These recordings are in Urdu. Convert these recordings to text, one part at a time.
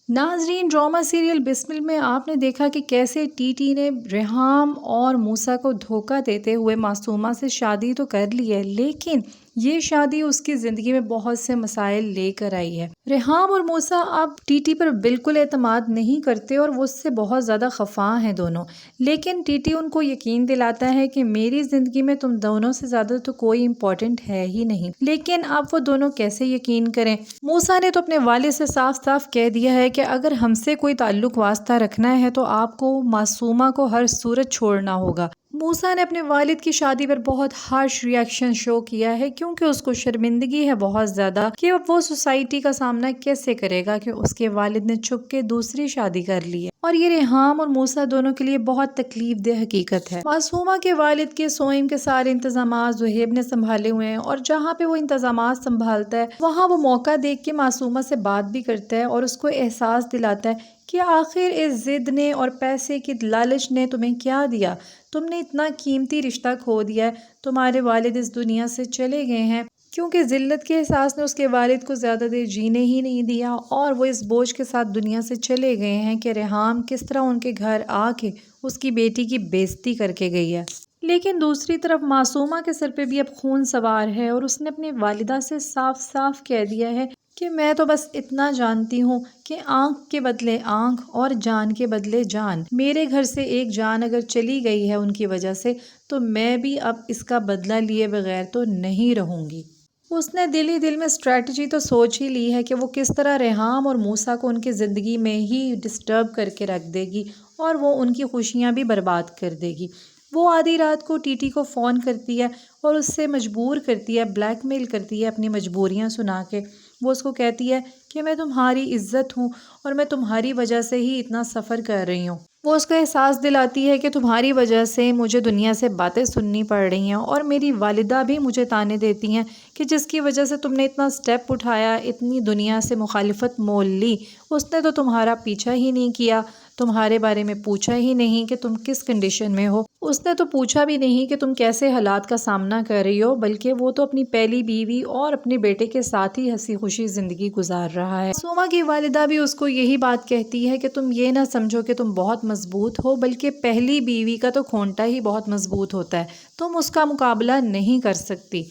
ناظرین، ڈرامہ سیریل بسمل میں آپ نے دیکھا کہ کیسے ٹی ٹی نے ریحام اور موسیٰ کو دھوکہ دیتے ہوئے معصومہ سے شادی تو کر لی ہے، لیکن یہ شادی اس کی زندگی میں بہت سے مسائل لے کر آئی ہے۔ ریحام اور موسیٰ اب ٹی ٹی پر بالکل اعتماد نہیں کرتے اور وہ اس سے بہت زیادہ خفا ہیں دونوں، لیکن ٹی ٹی ان کو یقین دلاتا ہے کہ میری زندگی میں تم دونوں سے زیادہ تو کوئی امپورٹنٹ ہے ہی نہیں۔ لیکن اب وہ دونوں کیسے یقین کریں؟ موسیٰ نے تو اپنے والد سے صاف صاف کہہ دیا ہے کہ اگر ہم سے کوئی تعلق واسطہ رکھنا ہے تو آپ کو معصومہ کو ہر صورت چھوڑنا ہوگا۔ موسیٰ نے اپنے والد کی شادی پر بہت ہارش ری ایکشن شو کیا ہے، کیونکہ اس کو شرمندگی ہے بہت زیادہ کہ اب وہ سوسائٹی کا سامنا کیسے کرے گا کہ اس کے والد نے چھپ کے دوسری شادی کر لی ہے، اور یہ ریحام اور موسیٰ دونوں کے لیے بہت تکلیف دہ حقیقت ہے۔ معصومہ کے والد کے سوئم کے سارے انتظامات زہیب نے سنبھالے ہوئے ہیں، اور جہاں پہ وہ انتظامات سنبھالتا ہے وہاں وہ موقع دیکھ کے معصومہ سے بات بھی کرتا ہے اور اس کو احساس دلاتا ہے کہ آخر اس ضد نے اور پیسے کی لالچ نے تمہیں کیا دیا؟ تم نے اتنا قیمتی رشتہ کھو دیا ہے، تمہارے والد اس دنیا سے چلے گئے ہیں کیونکہ ذلت کے احساس نے اس کے والد کو زیادہ دیر جینے ہی نہیں دیا، اور وہ اس بوجھ کے ساتھ دنیا سے چلے گئے ہیں کہ ریحام کس طرح ان کے گھر آ کے اس کی بیٹی کی بےعزتی کر کے گئی ہے۔ لیکن دوسری طرف معصومہ کے سر پہ بھی اب خون سوار ہے، اور اس نے اپنی والدہ سے صاف صاف کہہ دیا ہے کہ میں تو بس اتنا جانتی ہوں کہ آنکھ کے بدلے آنکھ اور جان کے بدلے جان، میرے گھر سے ایک جان اگر چلی گئی ہے ان کی وجہ سے تو میں بھی اب اس کا بدلہ لیے بغیر تو نہیں رہوں گی۔ اس نے دل ہی دل میں اسٹریٹجی تو سوچ ہی لی ہے کہ وہ کس طرح ریحام اور موسیٰ کو ان کی زندگی میں ہی ڈسٹرب کر کے رکھ دے گی اور وہ ان کی خوشیاں بھی برباد کر دے گی۔ وہ آدھی رات کو ٹی ٹی کو فون کرتی ہے اور اس سے مجبور کرتی ہے، بلیک میل کرتی ہے اپنی مجبوریاں سنا کے۔ وہ اس کو کہتی ہے کہ میں تمہاری عزت ہوں اور میں تمہاری وجہ سے ہی اتنا سفر کر رہی ہوں۔ وہ اس کو احساس دلاتی ہے کہ تمہاری وجہ سے مجھے دنیا سے باتیں سننی پڑ رہی ہیں، اور میری والدہ بھی مجھے طعنے دیتی ہیں کہ جس کی وجہ سے تم نے اتنا سٹیپ اٹھایا، اتنی دنیا سے مخالفت مول لی، اس نے تو تمہارا پیچھا ہی نہیں کیا، تمہارے بارے میں پوچھا ہی نہیں کہ تم کس کنڈیشن میں ہو، اس نے تو پوچھا بھی نہیں کہ تم کیسے حالات کا سامنا کر رہی ہو، بلکہ وہ تو اپنی پہلی بیوی اور اپنے بیٹے کے ساتھ ہی ہنسی خوشی زندگی گزار رہا ہے۔ معصومہ کی والدہ بھی اس کو یہی بات کہتی ہے کہ تم یہ نہ سمجھو کہ تم بہت مضبوط ہو، بلکہ پہلی بیوی کا تو کھونٹا ہی بہت مضبوط ہوتا ہے، تم اس کا مقابلہ نہیں کر سکتی۔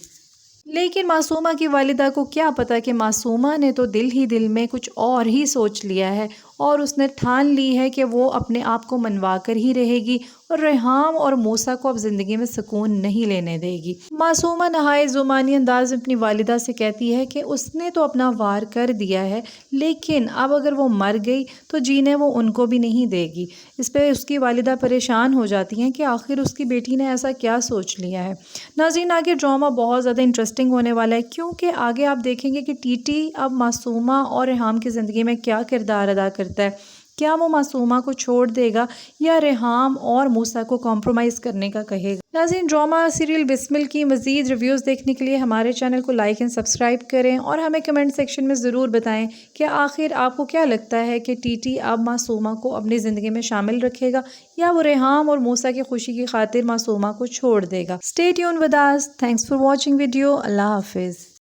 لیکن معصومہ کی والدہ کو کیا پتا کہ معصومہ نے تو دل ہی دل میں کچھ اور ہی سوچ لیا ہے، اور اس نے ٹھان لی ہے کہ وہ اپنے آپ کو منوا کر ہی رہے گی اور ریحام اور موسیٰ کو اب زندگی میں سکون نہیں لینے دے گی۔ معصومہ نہایت زمانی انداز میں اپنی والدہ سے کہتی ہے کہ اس نے تو اپنا وار کر دیا ہے، لیکن اب اگر وہ مر گئی تو جینے وہ ان کو بھی نہیں دے گی۔ اس پہ اس کی والدہ پریشان ہو جاتی ہیں کہ آخر اس کی بیٹی نے ایسا کیا سوچ لیا ہے۔ ناظرین، آگے ڈرامہ بہت زیادہ انٹرسٹنگ ہونے والا ہے، کیونکہ آگے آپ دیکھیں گے کہ ٹی ٹی اب معصومہ اور ریحام کی زندگی میں کیا کردار ادا کرتا ہے۔ کیا وہ معصومہ کو چھوڑ دے گا یا ریحام اور موسیٰ کو کمپرومائز کرنے کا کہے گا؟ ناظرین، ڈرامہ سیریل بسمل کی مزید ریویوز دیکھنے کے لیے ہمارے چینل کو لائک اینڈ سبسکرائب کریں، اور ہمیں کمنٹ سیکشن میں ضرور بتائیں کہ آخر آپ کو کیا لگتا ہے کہ ٹی ٹی اب معصومہ کو اپنی زندگی میں شامل رکھے گا یا وہ ریحام اور موسیٰ کی خوشی کی خاطر معصومہ کو چھوڑ دے گا؟ Stay tuned with us, thanks for watching video, اللہ حافظ۔